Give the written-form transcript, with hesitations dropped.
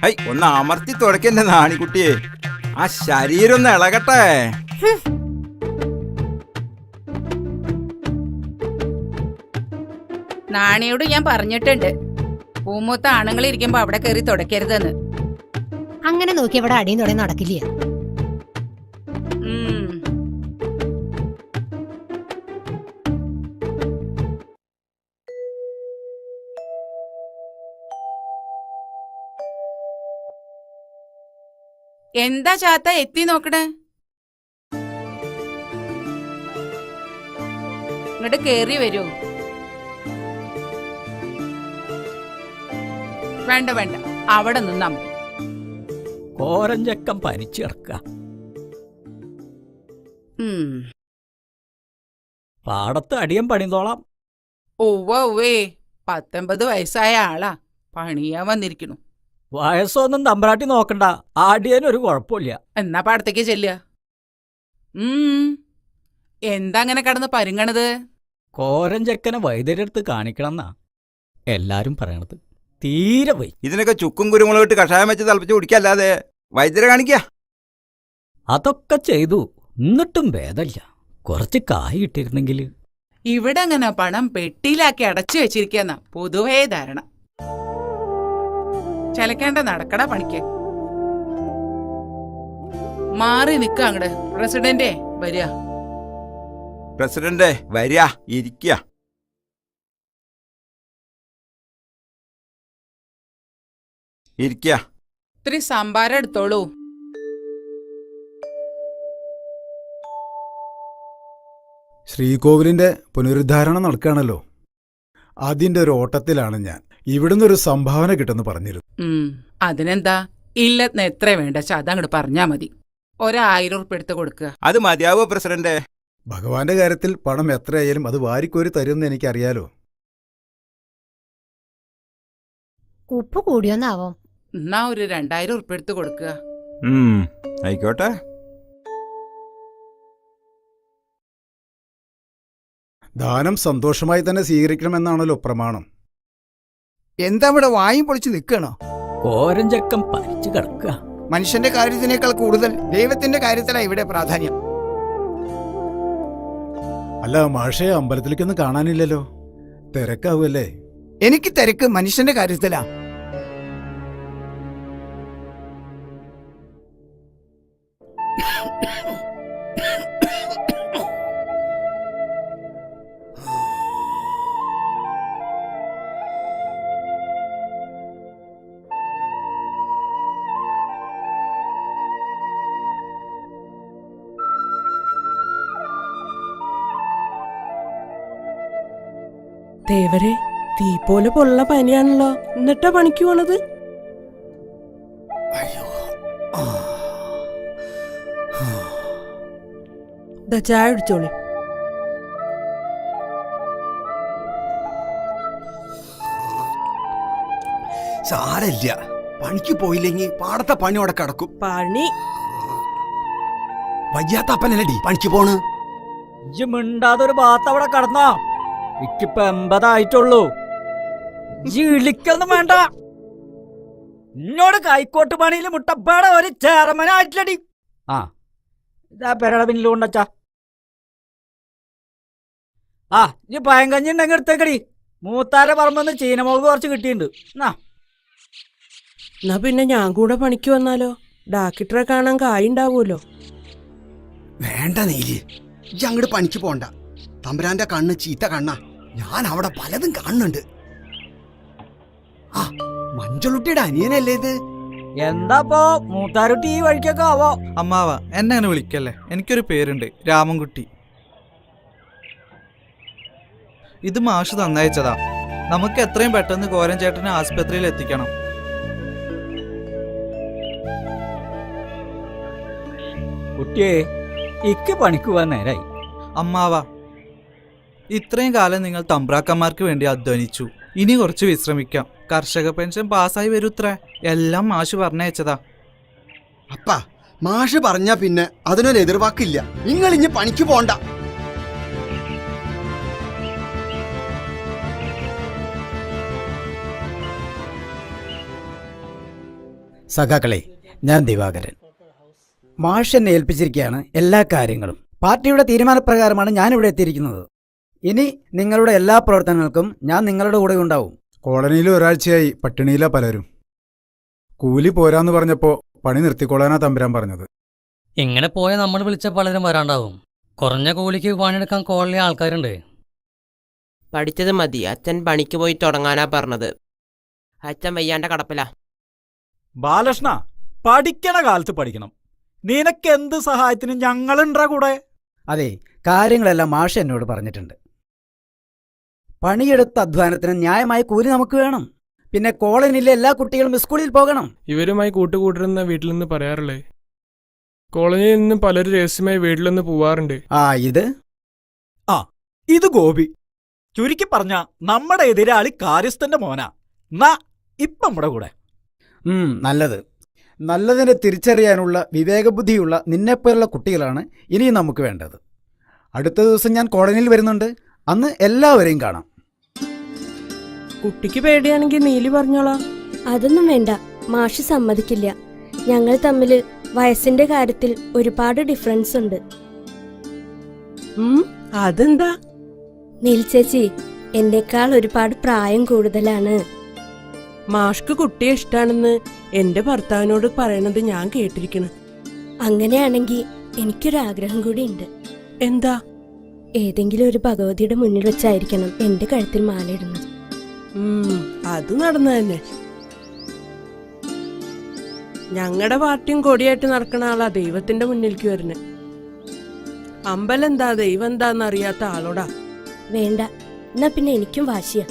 High ഒന്ന് അമർത്തി തുടക്കല്ലേ നാണിക്കുട്ടിയെ, ആ ശരീരം ഒന്ന് ഇളകട്ടെ. നാണിയോട് ഞാൻ പറഞ്ഞിട്ടുണ്ട്, പൂമൂത്ത ആണുങ്ങൾ ഇരിക്കുമ്പോ അവിടെ കയറി തുടക്കരുതെന്ന്. അങ്ങനെ നോക്കി അവിടെ അടിയും തുടങ്ങി നടക്കില്ല. എന്താ ചാത്ത എത്തി നോക്കണേ? ഇങ്ങോട്ട് കേറി വരൂ. വേണ്ട വേണ്ട, അവിടെ നിന്നാ മതി. കോരഞ്ചക്കം പനിച്ചു കിടക്ക. പാടത്ത് അടിയം പണിതോളാം. ഉവ്വേ 19 വയസ്സായ ആളാ, പണിയാൻ വന്നിരിക്കണു. വയസ്സൊന്നും തമ്പ്രാട്ടി നോക്കണ്ട, ആടിയനൊരു കുഴപ്പമില്ല. എന്നാ പാടത്തേക്ക് ചെല്ലുക. എന്താ അങ്ങനെ കടന്ന് പരുങ്ങണത്? കോരഞ്ചക്കനെ വൈദ്യരെടുത്ത് കാണിക്കണമെന്നാ എല്ലാരും പറയണത്. തീരെ വൈ. ഇതിനൊക്കെ ചുക്കും കുരുമുളകിട്ട് കഷായം വെച്ച് തിളപ്പിച്ച് കുടിക്കല്ലാതെ വൈദ്യരെ കാണിക്ക. അതൊക്കെ ചെയ്തു, എന്നിട്ടും ഭേദമില്ല. കുറച്ച് കായ് ഇട്ടിരുന്നെങ്കിൽ. ഇവിടെ അങ്ങനെ പണം പെട്ടിയിലാക്കി അടച്ചു വെച്ചിരിക്കുന്ന പൊതുവേ ധാരണ. ചലക്കേണ്ട നടക്കട പണിക്ക്. മാറി നിക്ക അങ്ങട്. പ്രസിഡന്റേ വരിക. പ്രസിഡന്റ് വരിക, ഇരിക്കുക. ഇരിക്കുക. ഇത്തിരി സംഭാരം എടുത്തോളൂ. ശ്രീകോവിലിന്റെ പുനരുദ്ധാരണം നടക്കുകയാണല്ലോ, അതിന്റെ ഒരു ഓട്ടത്തിലാണ് ഞാൻ. ഇവിടുന്നൊരു സംഭാവന കിട്ടുമെന്ന് പറഞ്ഞിരുന്നു. അതിനെന്താ, ഇല്ലെന്ന് എത്ര വേണ്ട അതങ്ങോട്ട് പറഞ്ഞാ മതി. 1000 ഉറുപ്പിക എടുത്ത് കൊടുക്കുക. അത് മതിയാവോ പ്രസിഡന്റ്? ഭഗവാന്റെ കാര്യത്തിൽ പണം എത്രയായാലും അത് വാരിക്കോരി തരുമെന്ന് എനിക്കറിയാലോ. ഉപ്പ് കൂടിയോന്നാവോ? എന്നാ ഒരു 2000 ഉറുപ്പിക എടുത്ത് കൊടുക്കുക. ആയിക്കോട്ടെ. ദാനം സന്തോഷമായി തന്നെ സ്വീകരിക്കണമെന്നാണല്ലോ പ്രമാണം. എന്താ ഇവിടെ വായും പൊളിച്ച് നിൽക്കണോ? കോരഞ്ചക്കം പനിച്ചു കിടക്കുക. മനുഷ്യന്റെ കാര്യത്തിനേക്കാൾ കൂടുതൽ ദൈവത്തിന്റെ കാര്യത്തിലാണ് ഇവിടെ പ്രാധാന്യം. അല്ല മാഷയെ അമ്പലത്തിലേക്കൊന്നും കാണാനില്ലല്ലോ, തിരക്കാവുമല്ലേ? എനിക്ക് തിരക്ക് മനുഷ്യന്റെ കാര്യത്തിലാ. ദേവരെ, തീ പോലെ പൊള്ള പനിയാണല്ലോ, എന്നിട്ടാ പണിക്ക് പോണത്? ചായ അടിച്ചോളി. സാരല്ല, പണിക്ക് പോയില്ലെങ്കിൽ പാടത്തെ പണി അവിടെ കിടക്കും. പണി വയ്യാത്ത അപ്പനല്ലടി പണിക്ക് പോണ്. ഇജ്ജ് മിണ്ടാതൊരു ഭാഗത്ത് അവിടെ കടന്നോ. എനിക്കിപ്പോ 80 ആയിട്ടുള്ളൂ. ഇളിക്കൊന്നും വേണ്ട. എന്നോട് കൈക്കോട്ട് പണിയിൽ മുട്ടപ്പാടെ ഒരു ചെയർമാനായിട്ടില്ലടി. ആ ഇതാ പെരട പിന്നിൽ കൊണ്ടച്ചാ. ആ ഇനി പയങ്കഞ്ഞി ഉണ്ടെങ്കിൽ എടുത്തേക്കടി. മൂത്താരെ പറമ്പെന്ന് ചീനമുളക് കുറച്ച് കിട്ടിയിട്ടുണ്ട്. എന്നാ പിന്നെ ഞാൻ കൂടെ പണിക്ക് വന്നാലോ? ഡാക്ടറെ കാണാൻ കായുണ്ടാവുമല്ലോ. വേണ്ട നീലി, അങ്ങോട്ട് പണിക്ക് പോണ്ട. തമ്പുരാന്റെ കണ്ണ് ചീത്ത കണ്ണാ. ഞാൻ അവിടെ പലതും കാണുന്നുണ്ട്. ആ മഞ്ചളുട്ടിയുടെ അനിയനല്ലേ ഇത്? എന്താപ്പോ മൂത്താരുട്ടി ഈ വഴിക്കൊക്കെ ആവോ? അമ്മാവ എന്നെ അങ്ങനെ വിളിക്കല്ലേ, എനിക്കൊരു പേരുണ്ട്, രാമൻകുട്ടി. ഇത് മാഷ് തന്നയച്ചതാ. നമുക്ക് എത്രയും പെട്ടെന്ന് കോരൻ ചേട്ടനെ ആസ്പത്രിയിൽ എത്തിക്കണം. കുട്ടിയെ, ഇക്ക് പണിക്ക് പോവാൻ നേരായി. അമ്മാവ, ഇത്രയും കാലം നിങ്ങൾ തമ്പ്രാക്കന്മാർക്ക് വേണ്ടി അധ്വാനിച്ചു. ഇനി കുറച്ച് വിശ്രമിക്കാം. കർഷക പെൻഷൻ പാസ്സായി വരൂത്രേ. എല്ലാം മാഷ് പറഞ്ഞയച്ചതാ. അപ്പ മാഷ് പറഞ്ഞാ പിന്നെ അതിനൊരു എതിർവാക്കില്ല. നിങ്ങൾ ഇനി പണിക്ക് പോണ്ട. സഖാക്കളെ, ഞാൻ ദിവാകരൻ. മാഷ് എന്നെ ഏൽപ്പിച്ചിരിക്കുകയാണ് എല്ലാ കാര്യങ്ങളും. പാർട്ടിയുടെ തീരുമാനപ്രകാരമാണ് ഞാനിവിടെ എത്തിയിരിക്കുന്നത്. ഇനി നിങ്ങളുടെ എല്ലാ പ്രവർത്തനങ്ങൾക്കും ഞാൻ നിങ്ങളുടെ കൂടെ ഉണ്ടാവും. കോളനിയിൽ ഒരാഴ്ചയായി പട്ടിണിയിലാ പലരും. കൂലി പോരാന്ന് പറഞ്ഞപ്പോ പണി നിർത്തിക്കൊള്ളാനാ തമ്പുരാൻ പറഞ്ഞത്. ഇങ്ങനെ പോയാൽ നമ്മൾ വിളിച്ച പലരും വരാണ്ടാവും. കുറഞ്ഞ കൂലിക്ക് പണിയെടുക്കാൻ കോളനി ആൾക്കാരുണ്ട്. പഠിച്ചത് മതി, അച്ഛൻ പണിക്ക് പോയി തുടങ്ങാനാ പറഞ്ഞത്. അച്ഛൻ വയ്യാണ്ട കടപ്പില. ബാലകൃഷ്ണ, പഠിക്കണ കാലത്ത് പഠിക്കണം. നിനക്ക് എന്ത് സഹായത്തിനും ഞങ്ങളുണ്ടാ കൂടെ. അതെ, കാര്യങ്ങളെല്ലാം മാഷ് എന്നോട് പറഞ്ഞിട്ടുണ്ട്. പണിയെടുത്ത അധ്വാനത്തിന് ന്യായമായ കൂലി നമുക്ക് വേണം. പിന്നെ കോളനിയിലെ എല്ലാ കുട്ടികളും സ്കൂളിൽ പോകണം. ഇവരുമായി കൂട്ടുകൂട്ടരുന്ന വീട്ടിൽ നിന്ന് പറയാറില്ലേ? കോളനിയിൽ നിന്ന് പലരും രഹസ്യമായി വീട്ടിൽ നിന്ന് പോവാറുണ്ട്. ഇത് ഗോപി. ചുരുക്കി പറഞ്ഞ നമ്മുടെ എതിരാളി കാര്യസ്ഥന്റെ മോനാ. ഇപ്പം നമ്മുടെ കൂടെ. നല്ലത്. നല്ലതിനെ തിരിച്ചറിയാനുള്ള വിവേകബുദ്ധിയുള്ള നിന്നെപ്പോലുള്ള കുട്ടികളാണ് ഇനി നമുക്ക് വേണ്ടത്. അടുത്ത ദിവസം ഞാൻ കോളനിയിൽ വരുന്നുണ്ട്. അന്ന് എല്ലാവരെയും കാണാം. കുട്ടിക്ക് പേടിയാണെങ്കിൽ നീലി പറഞ്ഞോളാം. അതൊന്നും വേണ്ട, മാഷ് സമ്മതിക്കില്ല. ഞങ്ങൾ തമ്മിൽ വയസ്സിന്റെ കാര്യത്തിൽ ഒരുപാട് ഡിഫറൻസ് ഉണ്ട്. അതെന്താ? നീൽ ചേച്ചി എന്നേക്കാൾ ഒരുപാട് പ്രായം കൂടുതലാണ്. മാഷ്ക്ക് കുട്ടിയെ ഇഷ്ടാണെന്ന് എന്റെ ഭർത്താവിനോട് പറയണത് ഞാൻ കേട്ടിരിക്കണ്. അങ്ങനെയാണെങ്കിൽ എനിക്കൊരാഗ്രഹം കൂടി ഉണ്ട്. എന്താ? ഏതെങ്കിലും ഒരു ഭഗവതിയുടെ മുന്നിൽ വെച്ചായിരിക്കണം എന്റെ കഴുത്തിൽ മാലയിടുന്നത്. അത് നടന്നു തന്നെ. ഞങ്ങളുടെ പാർട്ടിയും കൊടിയായിട്ട് നടക്കണ ആളാ ദൈവത്തിന്റെ മുന്നിലേക്ക് വരുന്നത്. അമ്പലം എന്താ ദൈവം എന്താന്ന് അറിയാത്ത ആളോടാ. വേണ്ട, എന്നാ പിന്നെ എനിക്കും വാശിയാ.